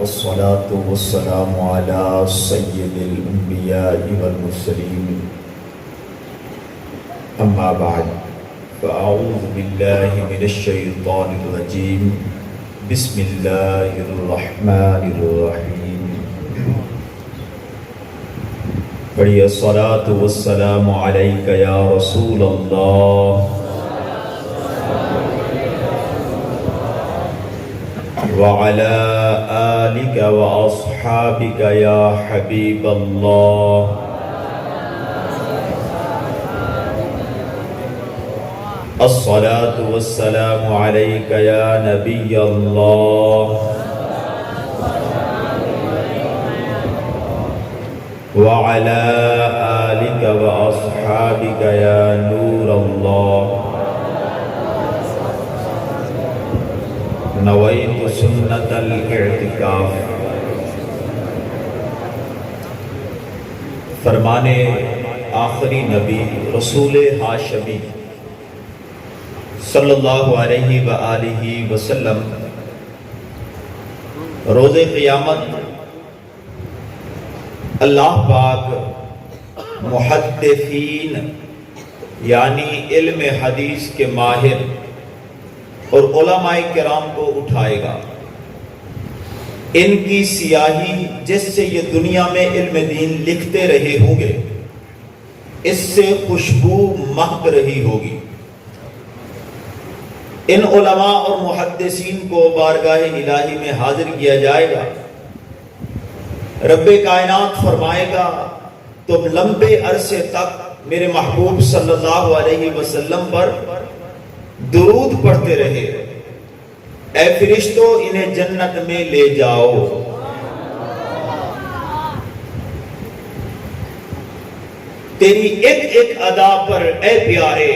والصلاة والسلام على سيد الأنبياء والمرسلين أما بعد فأعوذ بالله من الشيطان الرجيم بسم الله الرحمن الرحيم پڑھیے الصلاة والسلام عليك يا رسول الله وعلى آلك وأصحابك يا حبيب الله الصلاة والسلام عليك يا نبي الله وعلى آلك وأصحابك يا نور الله نويت سنة الاعتکاف. فرمانے آخری نبی رسول ہاشمی صلی اللہ علیہ وآلہ وسلم روز قیامت اللہ پاک محدثین یعنی علم حدیث کے ماہر اور علماء کرام کو اٹھائے گا. ان کی سیاہی جس سے یہ دنیا میں علم دین لکھتے رہے ہوں گے اس سے خوشبو مہک رہی ہوگی. ان علماء اور محدثین کو بارگاہ الہی میں حاضر کیا جائے گا. رب کائنات فرمائے گا تم لمبے عرصے تک میرے محبوب صلی اللہ علیہ وسلم پر درود پڑھتے رہے، اے فرشتوں انہیں جنت میں لے جاؤ. تیری ایک ایک ادا پر اے پیارے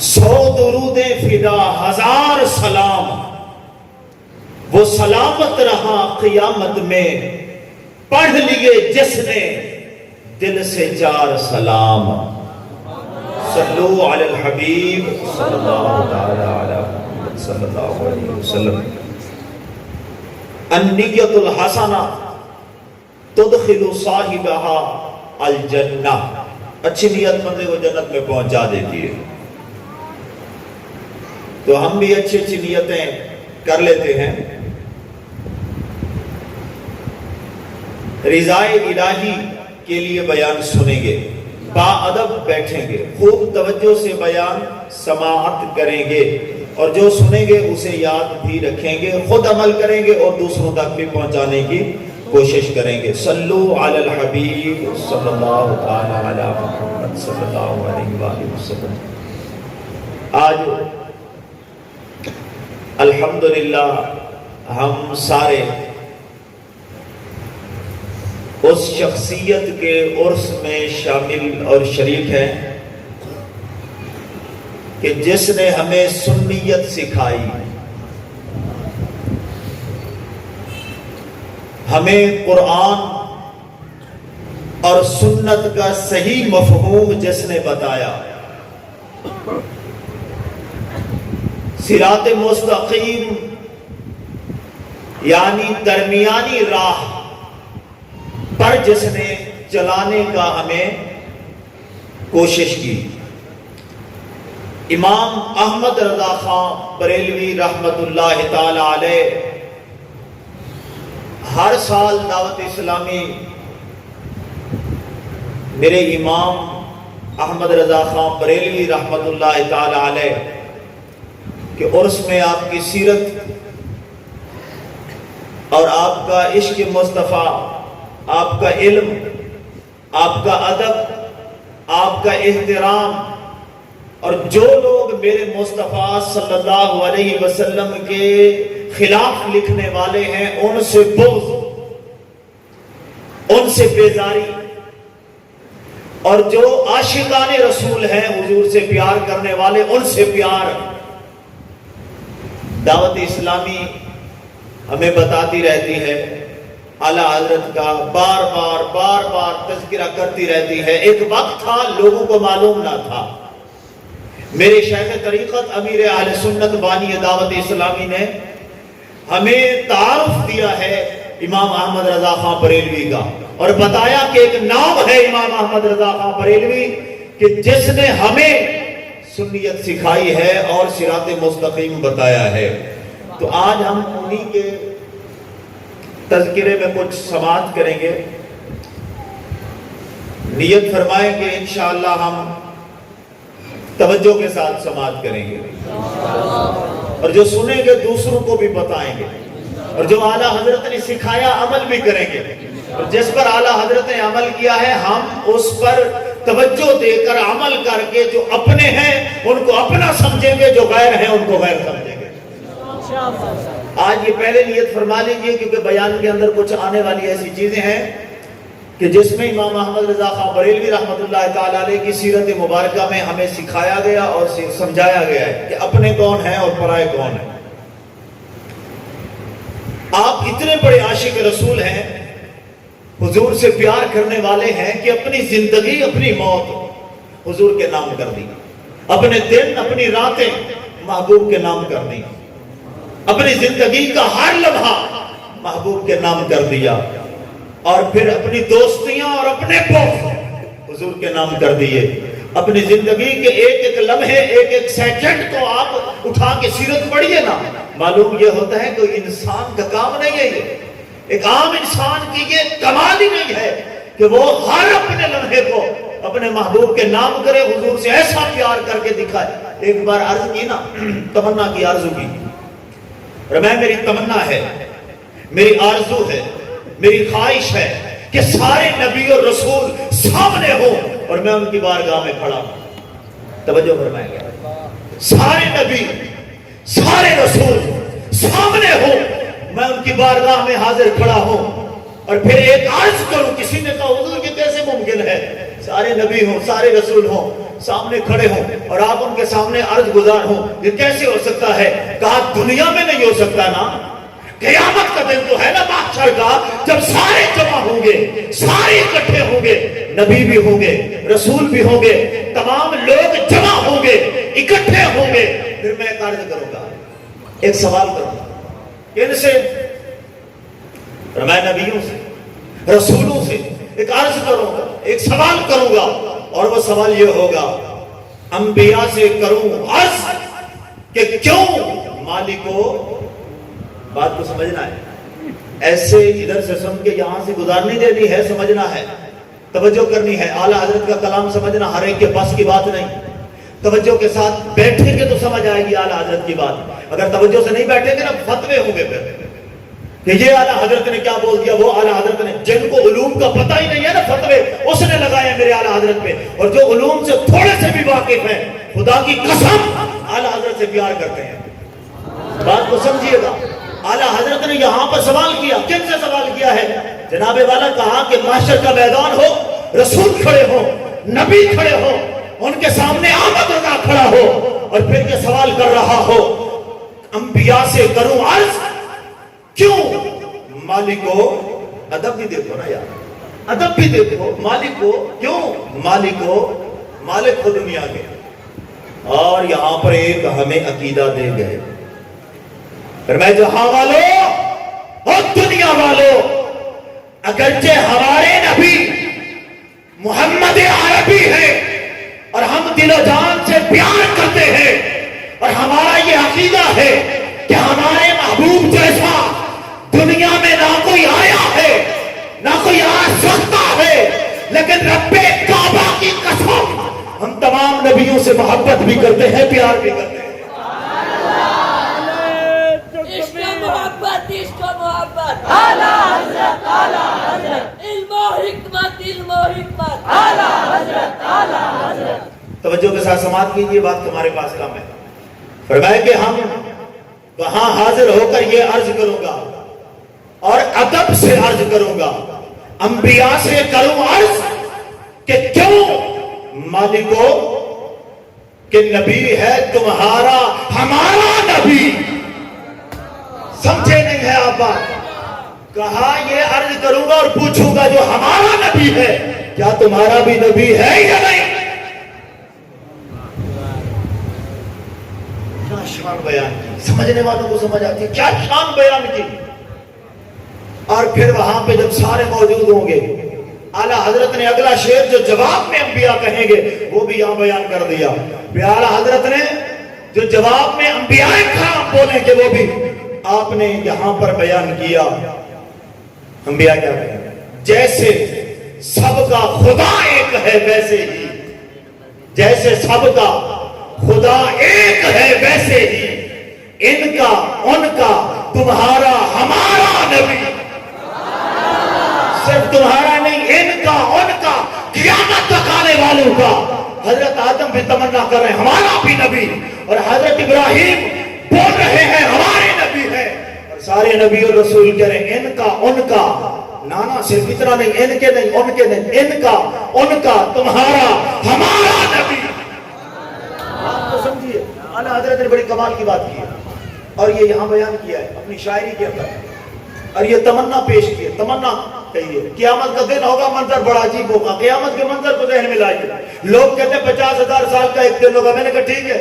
100 درودیں فدا 1000 سلام. وہ سلامت رہا قیامت میں پڑھ لیے جس نے دل سے 4 سلام. صلو علی الحبیب صلی اللہ علیہ وسلم. النیت الحسنہ تدخل صاحبہا الجنہ. اچھی نیت بندے کو جنت میں پہنچا دیتی ہے. تو ہم بھی اچھی اچھی نیتیں کر لیتے ہیں. رضائے الہی کے لیے بیان سنیں گے، با ادب بیٹھیں گے، خوب توجہ سے بیان سماعت کریں گے اور جو سنیں گے اسے یاد بھی رکھیں گے، خود عمل کریں گے اور دوسروں تک بھی پہنچانے کی کوشش کریں گے. صلو علی الحبیب صلی اللہ علیہ محمد صلی اللہ علیہ وآلہ وسلم. آج الحمدللہ ہم سارے اس شخصیت کے عرس میں شامل اور شریک ہیں کہ جس نے ہمیں سنیت سکھائی، ہمیں قرآن اور سنت کا صحیح مفہوم جس نے بتایا، صراط مستقیم یعنی درمیانی راہ پر جس نے چلانے کا ہمیں کوشش کی. امام احمد رضا خان بریلوی رحمت اللہ تعالی علیہ ہر سال دعوت اسلامی میرے امام احمد رضا خان بریلوی رحمت اللہ تعالی علیہ کہ عرس میں آپ کی سیرت اور آپ کا عشق مصطفیٰ، آپ کا علم، آپ کا ادب، آپ کا احترام اور جو لوگ میرے مصطفیٰ صلی اللہ علیہ وسلم کے خلاف لکھنے والے ہیں ان سے بغض، ان سے بیزاری، اور جو عاشقان رسول ہیں حضور سے پیار کرنے والے ان سے پیار. دعوت اسلامی ہمیں بتاتی رہتی ہے، اعلیٰ حضرت کا بار بار تذکرہ کرتی رہتی ہے. ایک وقت تھا لوگوں کو معلوم نہ تھا. میرے شیخ طریقت امیر اہل سنت بانی دعوت اسلامی نے ہمیں تعارف دیا ہے امام احمد رضا خان بریلوی کا، اور بتایا کہ ایک نام ہے امام احمد رضا خان بریلوی کہ جس نے ہمیں سنیت سکھائی ہے اور صراط مستقیم بتایا ہے۔ تو آج ہم انہی کے تذکرے میں کچھ سماعت کریں گے۔ نیت فرمائیں کہ انشاءاللہ ہم توجہ کے ساتھ سماعت کریں گے، اور جو سنیں گے دوسروں کو بھی بتائیں گے، اور جو اعلیٰ حضرت نے سکھایا عمل بھی کریں گے، اور جس پر اعلیٰ حضرت نے عمل کیا ہے ہم اس پر توجہ دے کر عمل کر کے جو اپنے ہیں ان کو اپنا سمجھیں گے، جو غیر ہیں ان کو غیر سمجھیں گے۔ آج یہ پہلے نیت فرما لیجئے، کیونکہ بیان کے اندر کچھ آنے والی ایسی چیزیں ہیں کہ جس میں امام احمد رضا خان بریلوی رحمۃ اللہ تعالی علیہ کی سیرت مبارکہ میں ہمیں سکھایا گیا اور سمجھایا گیا ہے کہ اپنے کون ہیں اور پرائے کون ہیں۔ آپ اتنے بڑے عاشق رسول ہیں، حضور سے پیار کرنے والے ہیں کہ اپنی زندگی اپنی موت حضور کے نام کر دی، اپنے دن اپنی راتیں محبوب کے نام کر دی، اپنی زندگی کا ہر لمحہ محبوب کے نام کر دیا، اور پھر اپنی دوستیاں اور اپنے پوف حضور کے نام کر دیے۔ اپنی زندگی کے ایک ایک لمحے ایک ایک سیکنڈ کو آپ اٹھا کے سیرت پڑھیے نا، معلوم یہ ہوتا ہے کہ انسان کا کام نہیں ہے، یہ ایک عام انسان کی یہ کمال ہی نہیں ہے کہ وہ ہر اپنے لمحے کو اپنے محبوب کے نام کرے، حضور سے ایسا پیار کر کے دکھائے۔ ایک بار عرض کی نا، تمنا کی آرزو کی، اور میری تمنا ہے، میری آرزو ہے، میری خواہش ہے کہ سارے نبی اور رسول سامنے ہوں اور میں ان کی بارگاہ میں کھڑا ہوں۔ توجہ فرمائیں گے، سارے نبی سارے رسول سامنے ہوں، میں ان کی بارگاہ میں حاضر کھڑا ہوں، اور پھر ایک عرض کروں۔ کسی نے کہا حضور یہ کیسے ممکن ہے، سارے نبی ہوں سارے رسول ہوں سامنے کھڑے ہوں اور آپ ان کے سامنے عرض گزار ہوں، یہ کیسے ہو سکتا ہے؟ کہا دنیا میں نہیں ہو سکتا نا، قیامت کا دن تو ہے نا محشر کا، جب سارے جمع ہوں گے، سارے اکٹھے ہوں گے، نبی بھی ہوں گے رسول بھی ہوں گے، تمام لوگ جمع ہوں گے اکٹھے ہوں گے، پھر میں ایک عرض کروں گا، ایک سوال کروں گا ان سے، میں نبیوں سے رسولوں سے ایک عرض کروں گا، ایک سوال کروں گا، اور وہ سوال یہ ہوگا، انبیاء سے کروں عرض کہ کیوں مالکو، بات کو سمجھنا ہے، ایسے ادھر سے سن کے یہاں سے گزارنی دینی ہے، سمجھنا ہے، توجہ کرنی ہے، اعلیٰ حضرت کا کلام سمجھنا ہر ایک کے بس کی بات نہیں، توجہ کے ساتھ بیٹھیں گے تو سمجھ آئے گی اعلیٰ حضرت کی بات، اگر توجہ سے نہیں بیٹھیں گے نا فتوے ہوں گے پھر کہ یہ اعلیٰ حضرت نے کیا بول دیا، وہ اعلیٰ حضرت نے، جن کو علوم کا پتہ ہی نہیں ہے نا فتوے اس نے لگائے میرے اعلیٰ حضرت پہ، اور جو علوم سے تھوڑے سے بھی واقف ہیں خدا کی قسم اعلیٰ حضرت سے پیار کرتے ہیں۔ بات کو سمجھیے گا، اعلیٰ حضرت نے یہاں پر سوال کیا، کن سے سوال کیا ہے؟ جناب والا کہا کہ محشر کا میدان ہو، رسول کھڑے ہو، نبی کھڑے ہو، ان کے سامنے احمد رضا کھڑا ہو، اور پھر یہ سوال کر رہا ہو، انبیاء سے کروں عرض کیوں مالکو، ادب بھی دیکھو نا یار، ادب بھی دیکھو، مالکو کیوں، مالکو مالک ہو دنیا کے، اور یہاں پر ایک ہمیں عقیدہ دے گئے، پھر میں جہاں والوں اور دنیا والوں، اگرچہ ہمارے نبی محمد عربی ہے اور ہم دل و جان سے پیار کرتے ہیں، اور ہمارا یہ عقیدہ ہے کہ ہمارے محبوب جیسا دنیا میں نہ کوئی آیا ہے نہ کوئی آ سکتا ہے، لیکن رب کعبہ کی قسم ہم تمام نبیوں سے محبت بھی کرتے ہیں، پیار بھی کرتے ہیں۔ محبت اعلیٰ حضرت اعلیٰ حضرت، علم و حکمت علم و حکمت اعلیٰ حضرت اعلیٰ حضرت۔ توجہ کے ساتھ سماعت کیجیے، بات تمہارے پاس کم ہے۔ فرمایا کہ ہم وہاں حاضر ہو کر یہ عرض کروں گا اور ادب سے عرض کروں گا، انبیاء سے کروں عرض کہ کیوں مالکو کہ نبی ہے تمہارا ہمارا نبی، سمجھے نہیں ہے آپ بات؟ کہا یہ عرض کروں گا اور پوچھوں گا جو ہمارا نبی ہے کیا تمہارا بھی نبی ہے یا نہیں؟ کیا شان بیان کی, سمجھنے والوں کو سمجھ آتی ہے کیا شان بیان کی. اور پھر وہاں پہ جب سارے موجود ہوں گے, اعلیٰ حضرت نے اگلا شعر جو جواب میں انبیاء کہیں گے وہ بھی یہاں بیان کر دیا. پھر اعلیٰ حضرت نے جو جواب میں انبیاء کرام بولیں گے وہ بھی آپ نے یہاں پر بیان کیا. انبیاء کیا کہیں گے, جیسے سب کا خدا ایک ہے ویسے ہی, جیسے سب کا خدا ایک ہے ویسے ہی ان کا ان کا تمہارا ہمارا نبی, صرف تمہارا نہیں ان کا ان کا قیامت تک آنے والوں کا. حضرت آدم بھی تمنا کر رہے ہیں ہمارا بھی نبی, اور حضرت ابراہیم بول رہے ہیں ہمارے نبی ہے, اور سارے نبی اور رسول کہہ رہے ہیں ان کا ان کا, نانا صرف اتنا نہیں, ان کے نہیں ان کے نہیں, ان کا ان کا تمہارا ہمارا نبی. آپ تو سمجھیے اعلیٰ حضرت نے بڑی کمال کی بات کی ہے, اور یہ یہاں بیان کیا ہے اپنی شاعری کے اندر, اور یہ تمنا پیش کی ہے. تمنا کہیے قیامت کا دن ہوگا, منظر بڑا عجیب ہوگا. قیامت کے منظر کو ذہن میں لائیے. لوگ کہتے ہیں 50,000 سال کا ایک دن ہوگا, میں نے کہا ٹھیک ہے,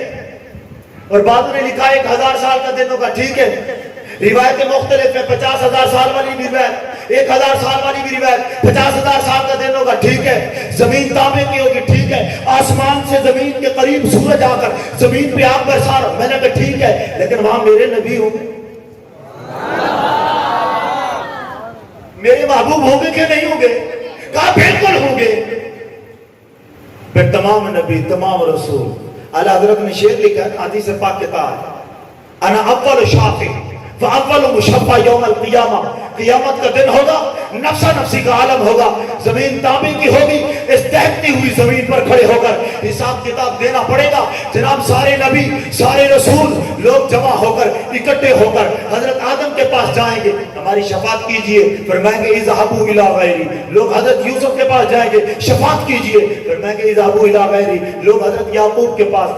اور بعد نے لکھا 1,000 سال کا دن ہوگا, ٹھیک ہے. روایتیں مختلف ہیں, 50,000 سال والی بھی روایت, 1,000 سال والی بھی روایت, 50,000 سال کا دن ہوگا, ٹھیک ہے. زمین تانبے کی ہوگی, ٹھیک ہے. آسمان سے زمین کے قریب سورج آ کر زمین پہ آگ برسا رہا, میں نے کہا ٹھیک ہے, لیکن وہاں میرے نبی ہوں گے, میرے محبوب ہوں گے کہ نہیں ہوں گے؟ کہا بالکل ہوں گے. پھر تمام نبی تمام رسول, اعلیٰ حضرت نے شعر لکھا ہے حدیث پاک کے تحت, انا اول شافع فاول مشفع یوم القیامہ. قیامت کا دن ہوگا, نفسا نفسی کا عالم ہوگا, زمین تانبے کی ہوگی, اس دہتی ہوئی زمین پر کھڑے ہو کر حساب کتاب دینا پڑے گا. جناب سارے نبی سارے رسول لوگ جمع ہو کر اکٹھے ہو کر حضرت آدم کے پاس جائیں گے, ہماری شفاعت کیجئے. فرمائیں گے اذهبوا الی غیری. لوگ حضرت یوسف کے پاس جائیں گے, شفاعت کیجئے. فرمائیں گے اذهبوا الی غیری. لوگ حضرت یعقوب کے پاس,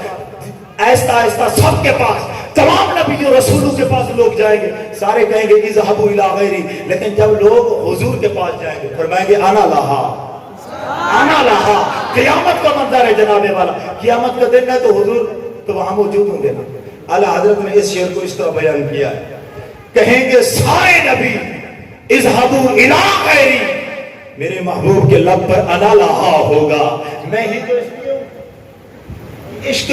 ایسا ایسا سب کے پاس, تمام نبیوں رسولوں کے پاس لوگ جائیں گے, سارے کہیں گے اذهبوا الی غیری. لیکن جب لوگ حضور کے پاس جائیں گے فرمائیں گے انا لہا انا لہا. قیامت کا منظر ہے جناب والا, قیامت کا دن ہے تو حضور تو وہاں موجود ہوں گے نا. اعلیٰ حضرت نے اس شعر کو اس طرح بیان کیا ہے, کہیں گے سارے نبی اذهبوا الی غیری, میرے محبوب کے لب پر انا لہا ہوگا, میں ہی تو اس لیے ہوں. عشق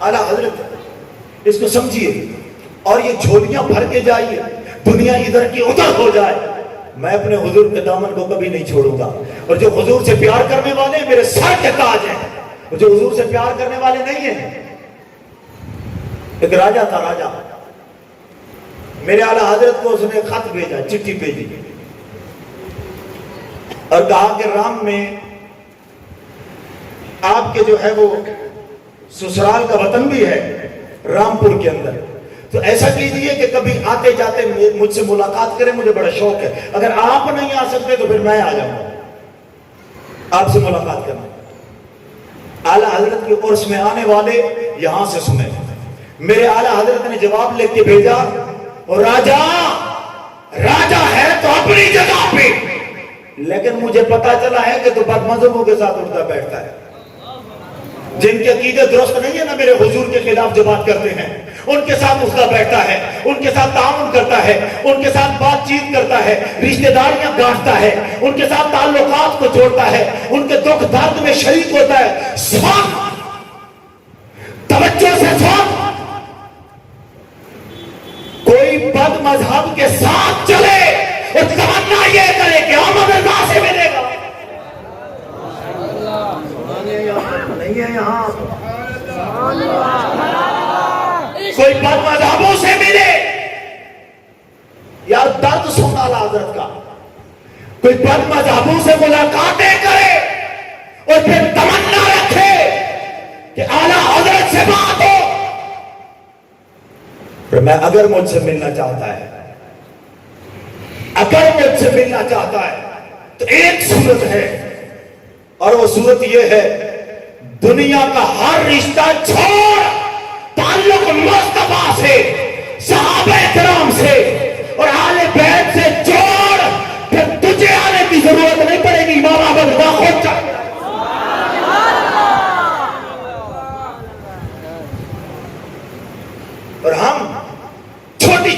اعلیٰ حضرت اس کو سمجھیے, اور یہ جھولیاں بھر کے جائیے, دنیا ادھر کی ادھر ہو جائے, میں اپنے حضور کے دامن کو کبھی نہیں چھوڑوں گا. اور جو حضور سے پیار کرنے والے ہیں میرے سر کے تاج ہیں, اور جو حضور سے پیار کرنے والے نہیں ہیں. ایک راجہ تھا, راجہ میرے اعلیٰ حضرت کو اس نے خط بھیجا, چٹھی بھیجی, اور کہا کہ رام میں آپ کے جو ہے وہ سسرال کا وطن بھی ہے رامپور کے اندر, تو ایسا کیجئے کہ کبھی آتے جاتے مجھ سے ملاقات کریں, مجھے بڑا شوق ہے. اگر آپ نہیں آ سکتے تو پھر میں آ جاؤں گا آپ سے ملاقات کرنا. اعلیٰ حضرت کے عرس میں آنے والے یہاں سے سنیں. میرے اعلیٰ حضرت نے جواب لکھ کے بھیجا, اور راجہ راجہ ہے تو اپنی جگہ پہ, لیکن مجھے پتا چلا ہے کہ تو بد مذہبوں کے ساتھ اٹھتا بیٹھتا ہے, جن کے عقیدے درست نہیں ہے نا, میرے حضور کے خلاف جو بات کرتے ہیں ان کے ساتھ اٹھتا بیٹھتا ہے, ان کے ساتھ تعاون کرتا ہے, ان کے ساتھ بات چیت کرتا ہے, رشتہ داریاں گانٹتا ہے, ان کے ساتھ تعلقات کو جوڑتا ہے, ان کے دکھ درد میں شریک ہوتا ہے. سن, توجہ سے سن, کوئی بد مذہب کے ساتھ چلے اور تمنا یہ کرے کہ آمد اللہ سے ملے گا, نہیں ہے یہاں. کوئی بد مذہبوں سے ملے, یار درد سن اعلیٰ حضرت کا, کوئی بد مذہبوں سے ملاقاتیں کرے اور پھر تمنا رکھے کہ اعلیٰ حضرت سے بات ہو. میں اگر مجھ سے ملنا چاہتا ہے, اگر مجھ سے ملنا چاہتا ہے تو ایک صورت ہے, اور وہ صورت یہ ہے, دنیا کا ہر رشتہ چھوڑ, تعلق مصطفیٰ سے, صحابہ کرام سے اور اہل بیت سے جوڑ, پھر تجھے آنے کی ضرورت نہیں پڑے گی. امام احمد خدا خود چاہتا.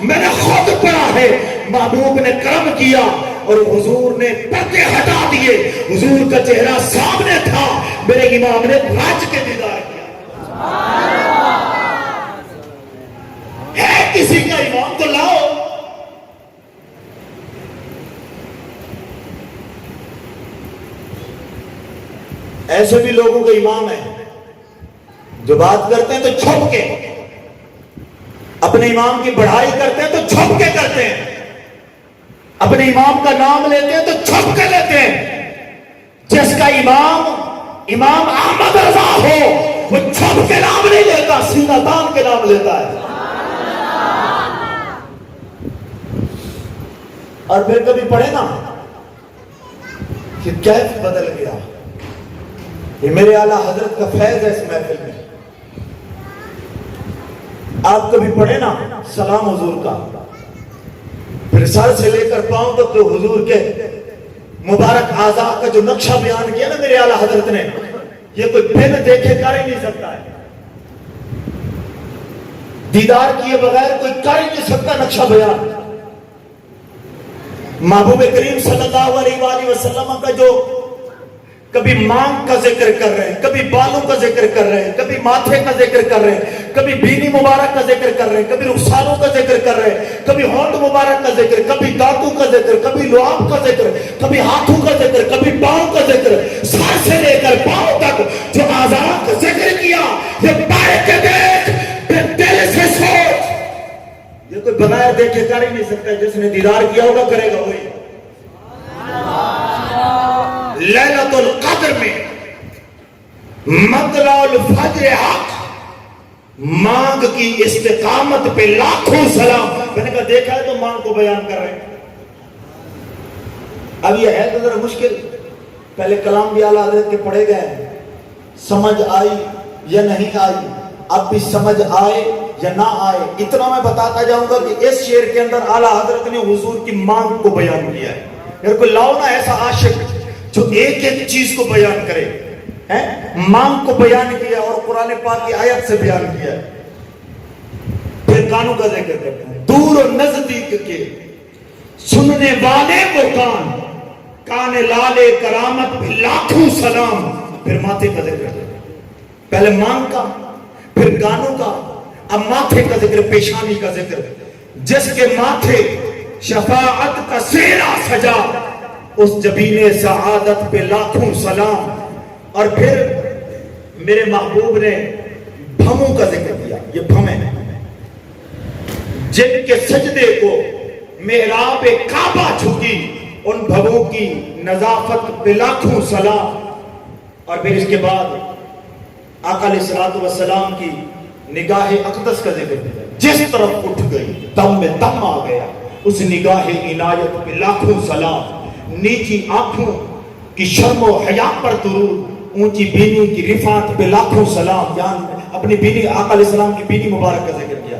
میں نے خود پڑھا ہے، محبوب نے کرم کیا اور حضور نے پردے ہٹا دیے، حضور کا چہرہ سامنے تھا، میرے امام نے راج کے دیدار کیا۔ ہے کسی کا امام تو لاؤ۔ ایسے بھی لوگوں کے امام ہیں جو بات کرتے ہیں تو چھپ کے، اپنے امام کی بڑھائی کرتے ہیں تو چھپ کے کرتے ہیں، اپنے امام کا نام لیتے ہیں تو چھپ کے لیتے ہیں۔ جس کا امام احمد رضا ہو وہ چھپ کے نام نہیں لیتا، سینہ تان کے نام لیتا ہے۔ اور پھر کبھی پڑھے نا کہ کیف بدل گیا، یہ میرے اعلیٰ حضرت کا فیض ہے اس محفل میں۔ آپ کبھی پڑھے نا سلام حضور کا، پھر سر سے لے کر پاؤں تک تو حضور کے مبارک اعضاء کا جو نقشہ بیان کیا نا میرے اعلیٰ حضرت نے، یہ کوئی پن دیکھے کر ہی نہیں سکتا ہے، دیدار کیے بغیر کوئی کر ہی نہیں سکتا نقشہ بیان۔ محبوب کریم صلی اللہ علیہ وآلہ وسلم کا جو کبھی مانگ کا ذکر کر رہے ہیں، کبھی بالوں کا ذکر کر رہے ہیں، کبھی ماتھے کا ذکر کر رہے ہیں، کبھی بینی مبارک کا ذکر کر رہے ہیں، کبھی رخساروں کا ذکر کر رہے ہیں، کبھی ہونٹ مبارک کا ذکر، کبھی دانتوں کا ذکر، کبھی لعاب کا ذکر، کبھی ہاتھوں کا ذکر، کبھی پاؤں کا ذکر، سر سے لے کر پاؤں تک جو اعضاء کا ذکر کیا، یہ پڑھ کے دیکھ، پھر دل سے سوچ، یہ کوئی بغیر دیکھے کر ہی نہیں سکتا، جس نے دیدار کیا ہوگا کرے گا وہی۔ لیلۃ القدر میں مطلع الفجر حق، مانگ کی استقامت پہ لاکھوں سلام۔ میں نے کہا دیکھا ہے تو مانگ کو بیان کر رہے ہیں۔ اب یہ ہے تو ذرا مشکل، پہلے کلام بھی اعلیٰ حضرت کے پڑھے گئے، سمجھ آئی یا نہیں آئی، اب بھی سمجھ آئے یا نہ آئے، اتنا میں بتاتا جاؤں گا کہ اس شعر کے اندر اعلیٰ حضرت نے حضور کی مانگ کو بیان کیا ہے۔ میرے کو لاؤ نا ایسا عاشق جو ایک ایک چیز کو بیان کرے، مانگ کو بیان کیا اور قرآن پاک کی آیت سے بیان کیا ہے۔ پھر کانوں کا ذکر کرتے ہیں، دور و نزدیک کے سننے والے کو کان لالے کرامت پہ لاکھوں سلام۔ پھر ماتھے کا ذکر کرتے ہیں، پہلے مانگ کا، پھر کانوں کا، اب ماتھے کا ذکر، پیشانی کا ذکر۔ جس کے ماتھے شفاعت کا سیرا سجا، اس جبین سعادت پہ لاکھوں سلام۔ اور پھر میرے محبوب نے بھموں کا ذکر کیا، یہ بھمیں جن کے سجدے کو محراب کعبہ جھکی، ان بھموں کی نظافت پہ لاکھوں سلام۔ اور پھر اس کے بعد آقا علیہ الصلوۃ والسلام کی نگاہ اقدس کا ذکر کیا، جس طرف اٹھ گئی دم میں دم آ گیا، اس نگاہ عنایت پہ لاکھوں سلام۔ نیچی آنکھوں کی شرم و حیا پر درود، اونچی بینی کی رفعت پہ لاکھوں سلام۔ یعنی اپنی بینی، آقا علیہ السلام کی بینی مبارک کا ذکر کیا۔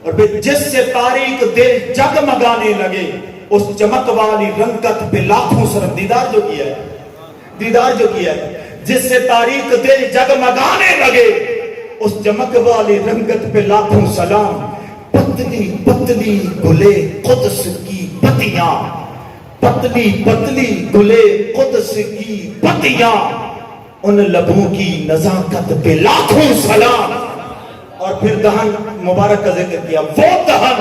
اور پھر جس سے تاریک دل جگمگانے لگے، اس چمک والی رنگت پہ لاکھوں سلام۔ دیدار جو کیا ہے، دیدار جو کیا ہے، جس سے تاریک دل جگمگانے لگے، اس چمک والی رنگت پہ لاکھوں سلام۔ پتلی پتلی گلے قدس کی پتیاں، پتلی پتلی گلے قدس کی پتیاں، ان لبوں کی نزاکت پہ لاکھوں سلام۔ اور پھر دہن مبارک کا ذکر کیا، وہ دہن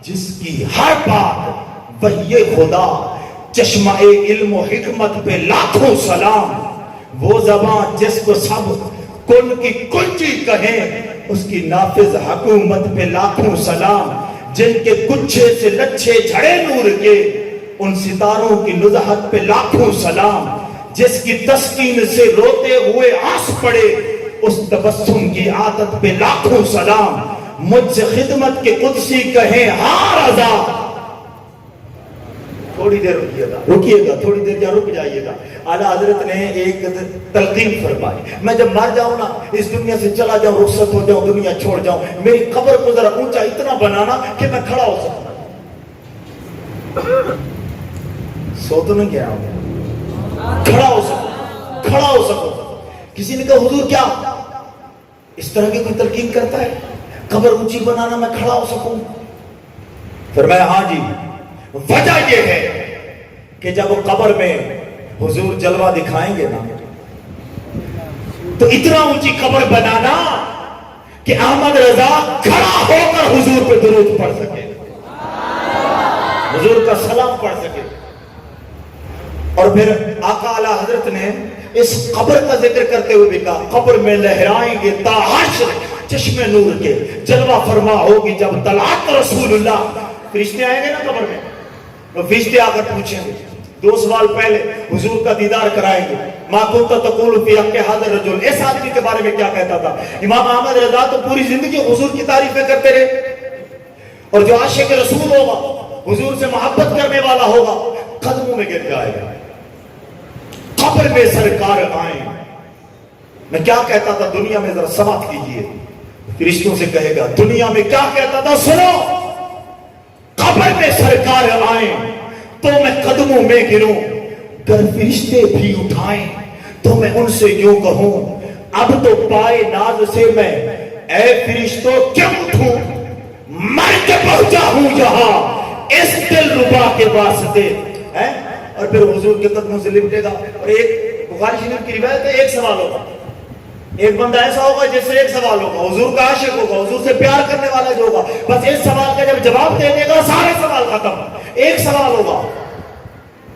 جس کی ہر بات وحی خدا، چشمہ علم و حکمت پہ لاکھوں سلام۔ وہ زبان جس کو سب کن کی کنچی کہیں، اس کی نافذ حکومت پہ لاکھوں سلام۔ جن کے گچھے سے لچھے جھڑے نور کے، ان ستاروں کی نزہت پہ لاکھوں سلام۔ جس کی تسکین سے روتے ہوئے آنس پڑے، اس تبسم کی عادت پہ لاکھوں سلام۔ مجھ سے خدمت کے قدسی کہیں ہاں رضا۔ تھوڑی دیر رکیے گا، تھوڑی دیر جہاں رک جائیے گا۔ اعلیٰ حضرت نے ایک تلقین فرمائی، میں جب مر جاؤں نا، اس دنیا سے چلا جاؤں، رخصت ہو جاؤں، دنیا چھوڑ جاؤں، میری قبر کو ذرا اونچا اتنا بنانا کہ میں کھڑا ہو سکوں۔ سو تو نہیں کہہ رہا ہوں، کھڑا ہو سکوں، کھڑا ہو سکوں۔ کسی نے کہا حضور کیا اس طرح کی کوئی تلقین کرتا ہے، قبر اونچی بنانا میں کھڑا ہو سکوں؟ فرمایا ہاں جی، وجہ یہ ہے کہ جب وہ قبر میں حضور جلوہ دکھائیں گے نا تو اتنا اونچی قبر بنانا کہ احمد رضا کھڑا ہو کر حضور پہ درود پڑھ سکے، حضور کا سلام پڑھ سکے۔ اور پھر آقا اعلی حضرت نے اس قبر کا ذکر کرتے ہوئے بھی کہا قبر میں لہرائیں گے تا حشر چشم نور کے، جلوہ فرما ہوگی جب طلعت رسول اللہ۔ فرشتے آئیں گے نا قبر میں، تو فرشتے آ کر پوچھیں گے 2 سوال پہلے حضور کا دیدار کرائیں گے، ما کنت تقول فی حق ھذا الرجل، اس آدمی کے بارے میں کیا کہتا تھا؟ امام احمد رضا تو پوری زندگی حضور کی تعریفیں کرتے رہے، اور جو عاشق رسول ہوگا، حضور سے محبت کرنے والا ہوگا، قدموں میں گر جائے گا۔ قبر میں سرکار آئیں، میں کیا کہتا تھا دنیا میں ذرا سماعت کیجئے، فرشتوں سے کہے گا دنیا میں کیا کہتا تھا سنو، قبر میں سرکار آئیں تو میں قدموں میں گروں، گر فرشتے بھی اٹھائیں تو میں ان سے یوں کہوں اب تو پائے ناز سے میں اے فرشتوں کیوں اٹھوں، مر کے پہنچا ہوں یہاں اس دل ربا کے واسطے۔ اور پھر حضور کے قدموں سے لپٹے گا، اور ایک بخاری شریف کی روایت ہے ایک سوال ہوگا، ایک بندہ ایسا ہوگا جس سے ایک سوال ہوگا، حضور کا عاشق ہوگا، حضور سے پیار کرنے والا جو ہوگا، بس اس سوال کا جب جواب دے دے گا سارے سوال ختم، ایک سوال ہوگا۔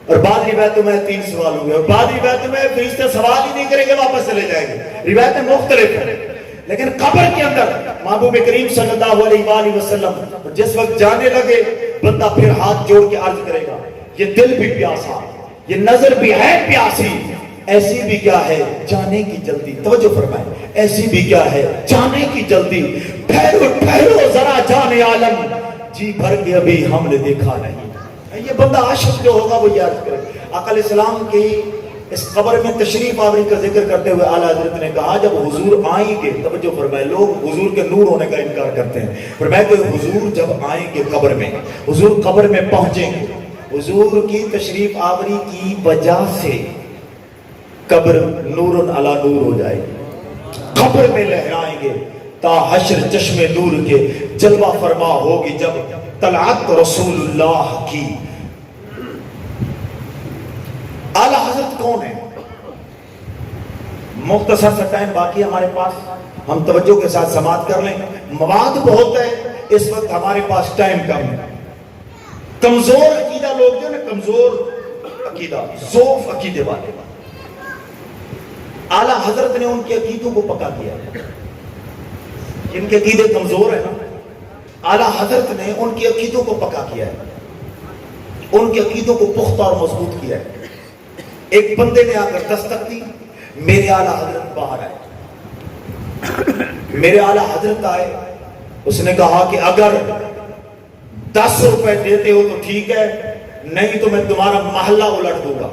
اور بعد روایتوں میں 3 سوال ہوں گے، اور بعد روایتوں میں فرشتے سوال ہی نہیں کریں گے، واپس چلے جائیں گے، روایتیں مختلف ہیں۔ لیکن قبر کے اندر محبوب کریم صلی اللہ علیہ وآلہ وسلم جس وقت جانے لگے، بندہ پھر ہاتھ جوڑ کے عرض کرے گا یہ دل بھی پیاسا، یہ نظر بھی ہے پیاسی، ایسی بھی کیا ہے جانے کی جلدی، توجہ فرمائیں، ایسی بھی کیا ہے جانے کی جلدی، ٹھہرو ٹھہرو ذرا جان عالم، جی بھر کے ابھی ہم نے دیکھا نہیں۔ یہ بندہ عاشق جو ہوگا وہ یاد کرے۔ آقا علیہ السلام کی اس قبر میں تشریف آوری کا ذکر کرتے ہوئے اعلیٰ حضرت نے کہا جب حضور آئیں گے، توجہ فرمائے، لوگ حضور کے نور ہونے کا انکار کرتے ہیں، فرمایا کہ حضور جب آئیں گے قبر میں، حضور قبر میں پہنچیں گے، حضور کی تشریف آوری کی وجہ سے قبر نور علی نور ہو جائے گی، قبر میں لہرائیں گے تا حشر چشم نور کے، جلوہ فرما ہوگی جب طلعت رسول اللہ کی۔ اعلیٰ حضرت کون ہے؟ مختصر سا ٹائم باقی ہمارے پاس، ہم توجہ کے ساتھ سماعت کر لیں، مواد بہت ہے، اس وقت ہمارے پاس ٹائم کم ہے۔ کمزور عقیدہ لوگ جو نا، کمزور عقیدہ، ضعف عقیدے والے، اعلیٰ حضرت نے ان کے عقیدوں کو پکا کیا، جن کے عقیدے کمزور ہیں نا، اعلیٰ حضرت نے ان کے عقیدوں کو پکا کیا ہے، ان کے عقیدوں کو پختہ اور مضبوط کیا ہے۔ ایک بندے نے آ کر دستک دی، میرے اعلیٰ حضرت باہر آئے، میرے اعلیٰ حضرت آئے، اس نے کہا کہ اگر 10 روپے دیتے ہو تو ٹھیک ہے، نہیں تو میں تمہارا محلہ الٹ دوں گا،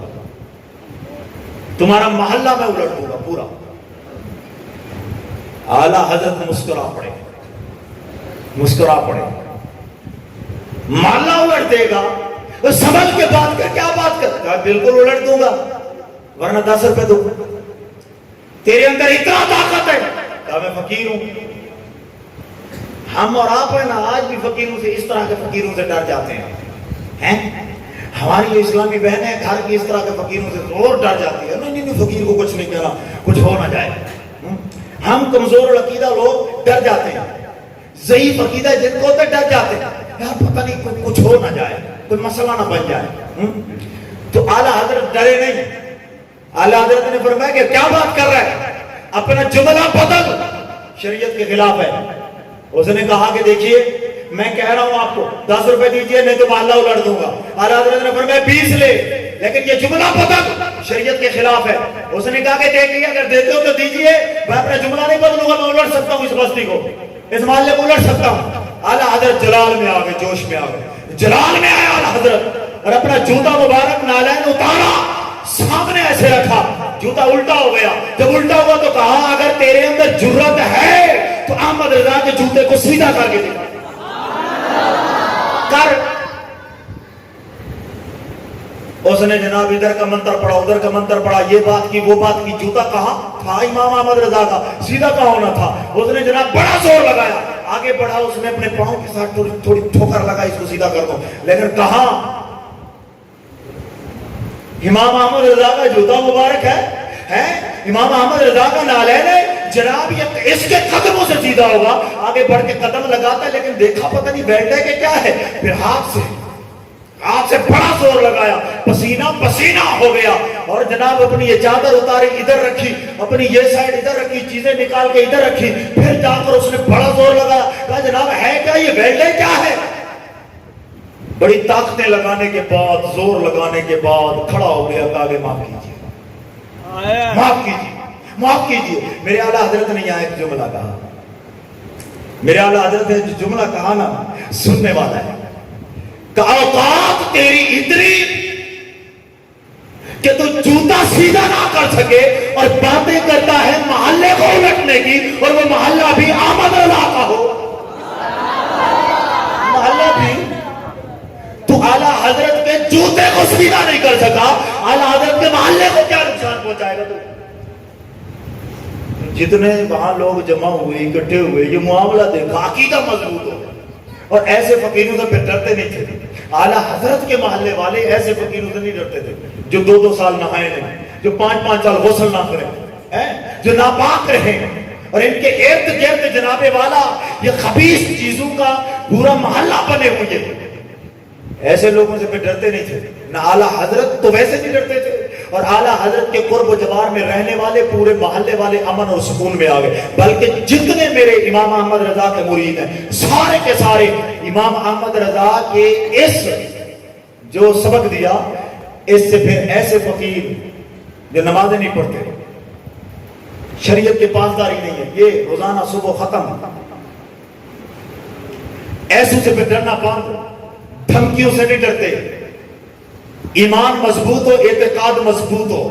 تمہارا محلہ میں الٹ دوں گا پورا۔ اعلیٰ حضرت مسکرا پڑے، مسکرا پڑے، محلہ الٹ دے گا، سمجھ کے بات کر، کیا بات کر، کہا بالکل الٹ دوں گا، ورنہ 10 روپے دوں گا، تیرے اندر اتنا طاقت ہے، کہا میں فقیر ہوں۔ ہم اور آپ ہیں نا آج بھی فقیروں سے، اس طرح کے فقیروں سے ڈر جاتے ہیں، ہماری اسلامی بہنیں گھر کی اس طرح کے فقیروں سے اور ڈر جاتی ہے، نہیں فقیر کو کچھ نہیں کہنا، کچھ ہو نہ جائے۔ ہم کمزور العقیدہ لوگ ڈر جاتے ہیں، ضعیف عقیدہ جن کو ہوتا ہے ڈر جاتے ہیں، یار پتہ نہیں کچھ ہو نہ جائے، کوئی مسئلہ نہ بن جائے۔ تو اعلیٰ حضرت ڈرے نہیں، اعلیٰ حضرت نے فرمایا کہ کیا بات کر رہا ہے، اپنا جملہ بدل، شریعت کے خلاف ہے۔ اس نے کہا کہ دیکھیے میں کہہ رہا ہوں آپ کو 10 روپے دیجئے نہیں تو محلہ الٹ دوں گا۔ اعلیٰ حضرت نے فرمایا 20 لے، لیکن یہ جملہ بدل، شریعت کے خلاف ہے۔ اس نے کہا کہ دیکھیے اگر دیتے ہو تو دیجئے، میں اپنا جملہ نہیں بدلوں گا، میں الٹ سکتا ہوں اس بستی کو، اس محلے کو الٹ سکتا ہوں۔ اعلیٰ حضرت جلال میں آ گئے، جوش میں آ گئے، جلال میں آیا اعلیٰ حضرت، اور اپنا جوتا مبارک نالین اتارا، سامنے ایسے رکھا، جوتا الٹا ہو گیا۔ جب الٹا ہوا تو کہا اگر تیرے اندر جرت ہے تو احمد رضا کے جوتے کو سیدھا کر کے دکھا کر۔ اس نے جناب ادھر کا منتر پڑھا، ادھر کا منتر پڑھا، یہ بات کی وہ بات کی، جوتا کہاں تھا امام احمد رضا کا، سیدھا کہاں ہونا تھا۔ اس نے جناب بڑا زور لگایا، آگے بڑھا, اس نے اپنے پاؤں کے ساتھ تھوڑی ٹھوکر لگا, اس کو سیدھا کر دو. لیکن کہاں امام احمد رضا کا جوتا مبارک ہے, امام احمد رضا کا نالین ہے جناب, یہ اس کے قدموں سے سیدھا ہوگا. آگے بڑھ کے قدم لگاتا ہے, لیکن دیکھا پتہ نہیں بیٹھ ہے کہ کیا ہے. پھر ہاتھ سے بڑا زور لگایا, پسینہ پسینہ ہو گیا, اور جناب اپنی یہ چادر اتاری, ادھر رکھی, اپنی یہ سائڈ ادھر رکھی, چیزیں نکال کے ادھر رکھی. پھر جا کر اس نے بڑا زور لگایا, کہا جناب ہے کیا, یہ بیلٹ ہے کیا ہے. بڑی طاقتیں لگانے کے بعد, زور لگانے کے بعد کھڑا ہو گیا, کہا کہ معاف کیجیے, معاف کیجیے, معاف کیجیے. میرے اعلیٰ حضرت نے یہاں ایک جملہ کہا, میرے اعلیٰ حضرت نے جو جملہ کہا نا, سننے والا ہے. کہ اوقات تیری اتنی کہ تو جوتا سیدھا نہ کر سکے اور باتیں کرتا ہے محلے کو الٹنے کی, اور وہ محلہ بھی احمد رضا کا ہو. محلہ بھی تو اعلیٰ حضرت کے جوتے کو سیدھا نہیں کر سکا, اعلیٰ حضرت کے محلے کو کیا نقصان پہنچائے گا. تو جتنے وہاں لوگ جمع ہوئے, اکٹھے ہوئے, یہ معاملہ دیکھا, عقیدہ مضبوط ہو. اور ایسے فقیروں سے پھر ڈرتے نہیں تھے. اعلیٰ حضرت کے محلے والے ایسے فقیروں سے نہیں ڈرتے تھے جو 2-2 سال نہائے نہیں, جو 5-5 سال غسل نہ کریں, جو ناپاک رہیں, اور ان کے ارد گرد جناب والا یہ خبیث چیزوں کا پورا محلہ بنے ہوئے. ایسے لوگوں سے پھر ڈرتے نہیں تھے. نہ اعلیٰ حضرت تو ویسے نہیں ڈرتے تھے, اور اعلیٰ حضرت کے قرب و جوار میں رہنے والے پورے محلے والے امن اور سکون میں آ گئے. بلکہ جتنے میرے امام احمد رضا کے مرید ہیں, سارے کے سارے امام احمد رضا کے اس جو سبق دیا, اس سے پھر ایسے فقیر جو نمازیں نہیں پڑھتے, شریعت کے پاسداری نہیں ہے, یہ روزانہ صبح ختم, ایسوں سے پھر ڈرنا بند, دھمکیوں سے نہیں ڈرتے. ایمان مضبوط ہو, اعتقاد مضبوط ہو,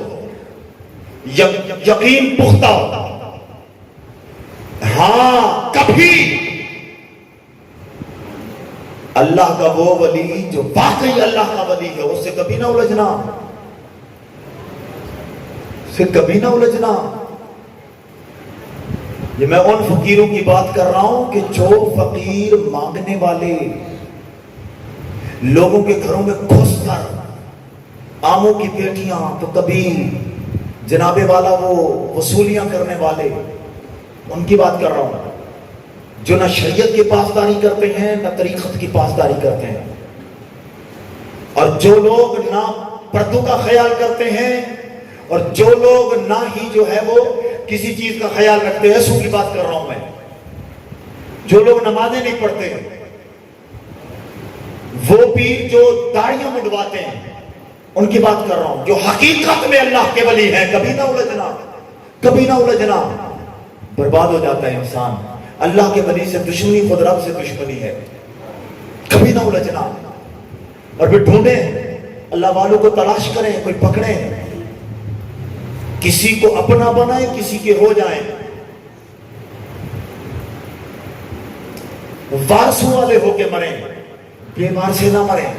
یقین پختہ ہو. ہاں کبھی اللہ کا وہ ولی جو واقعی اللہ کا ولی ہے, اس سے کبھی نہ الجھنا, سے کبھی نہ الجھنا. یہ میں ان فقیروں کی بات کر رہا ہوں کہ جو فقیر مانگنے والے, لوگوں کے گھروں میں گھس کر آموں کی پیٹیاں, تو کبھی جناب والا وہ وصولیاں کرنے والے, ان کی بات کر رہا ہوں, جو نہ شریعت کی پاسداری کرتے ہیں نہ طریقت کی پاسداری کرتے ہیں, اور جو لوگ نہ پردوں کا خیال کرتے ہیں, اور جو لوگ نہ ہی جو ہے وہ کسی چیز کا خیال رکھتے ہیں. ایسوں کی بات کر رہا ہوں میں, جو لوگ نمازیں نہیں پڑھتے, وہ پیر جو داڑیاں منڈواتے ہیں, ان کی بات کر رہا ہوں. جو حقیقت میں اللہ کے ولی ہیں, کبھی نہ الجھنا, کبھی نہ الجھنا. برباد ہو جاتا ہے انسان. اللہ کے ولی سے دشمنی خود رب سے دشمنی ہے, کبھی نہ الجھنا. اور پھر ڈھونڈیں, اللہ والوں کو تلاش کریں, کوئی پکڑیں, کسی کو اپنا بنائیں, کسی کے ہو جائیں. وارثوں والے ہو کے مریں, بے وار سے نہ مریں.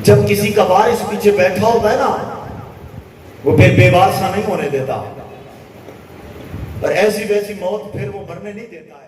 جب کسی کا وارث پیچھے بیٹھا ہوتا ہے نا, وہ پھر بے وارثہ نہیں ہونے دیتا, اور ایسی ویسی موت پھر وہ مرنے نہیں دیتا ہے.